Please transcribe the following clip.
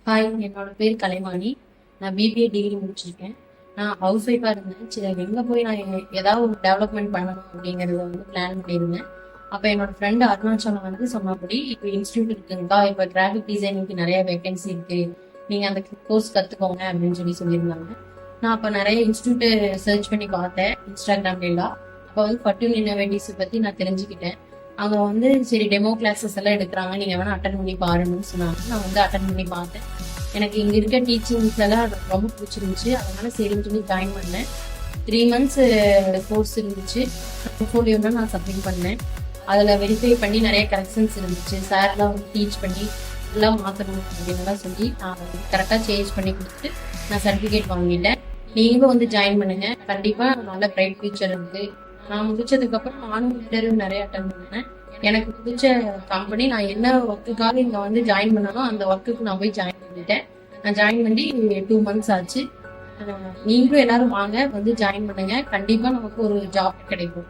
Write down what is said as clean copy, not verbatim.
Hi, என்னோட பேர் கலைவாணி. நான் பிபிஏ டிகிரி முடிச்சிருக்கேன். நான் ஹவுஸ் ஒய்ஃபாக இருந்தேன். சரி, எங்கே போய் நான் ஏதாவது ஒரு டெவலப்மெண்ட் பண்ணணும் அப்படிங்கிறத பிளான் பண்ணியிருந்தேன். அப்போ என்னோட ஃப்ரெண்டு அருணாச்சலம் சொன்னபடி இப்போ இன்ஸ்டியூட் இருக்குங்கக்கா, இப்போ கிராஃபிக் டிசைனிங்க்கு நிறைய வேகன்சி இருக்கு, நீங்கள் அந்த கோர்ஸ் கற்றுக்கோங்க அப்படின்னு சொல்லியிருந்தாங்க. நான் அப்போ நிறைய இன்ஸ்டியூட்டு சர்ச் பண்ணி பார்த்தேன் இன்ஸ்டாகிராம்லாம். அப்போ ஃபர்டியூன் இன்னோவேட்டிவ்ஸ் பற்றி நான் தெரிஞ்சுக்கிட்டேன். அவங்க சரி டெமோ கிளாஸஸ் எல்லாம் எடுக்கிறாங்க, நீங்கள் வேணால் அட்டன் பண்ணி பாருங்கன்னு சொன்னாங்க. நான் அட்டன் பண்ணி பார்த்தேன். எனக்கு இங்கே இருக்க டீச்சிங்ஸ்லாம் ரொம்ப பிடிச்சிருந்துச்சு. அதனால சரின்னு ஜாயின் பண்ணேன். 3 months கோர்ஸ் இருந்துச்சு. போர்ட்ஃபோலியோலாம் நான் சப்மிட் பண்ணேன். அதில் வெரிஃபை பண்ணி நிறைய கரெக்ஷன்ஸ் இருந்துச்சு. சார்லாம் டீச் பண்ணி எல்லாம் மாற்றணும் அப்படின்லாம் சொல்லி நான் கரெக்டாக சேஞ்ச் பண்ணி கொடுத்துட்டு நான் சர்டிஃபிகேட் வாங்கிட்டேன். நீங்களும் ஜாயின் பண்ணுங்க, கண்டிப்பாக நல்ல பிரைட் ஃபியூச்சர் இருக்கு. நான் முடிச்சதுக்கப்புறம் நானும் இன்டர்வியூ நிறைய அட்டன் பண்ணேன். எனக்கு பிடிச்ச கம்பெனி, நான் என்ன ஒர்க்குக்காக இங்கே ஜாயின் பண்ணணும் அந்த ஒர்க்குக்கு நான் போய் ஜாயின் பண்ணிட்டேன். நான் ஜாயின் பண்ணி 2 months ஆச்சு. நீங்களும் எல்லாரும் வாங்க, ஜாயின் பண்ணுங்க, கண்டிப்பாக நமக்கு ஒரு ஜாப் கிடைக்கும்.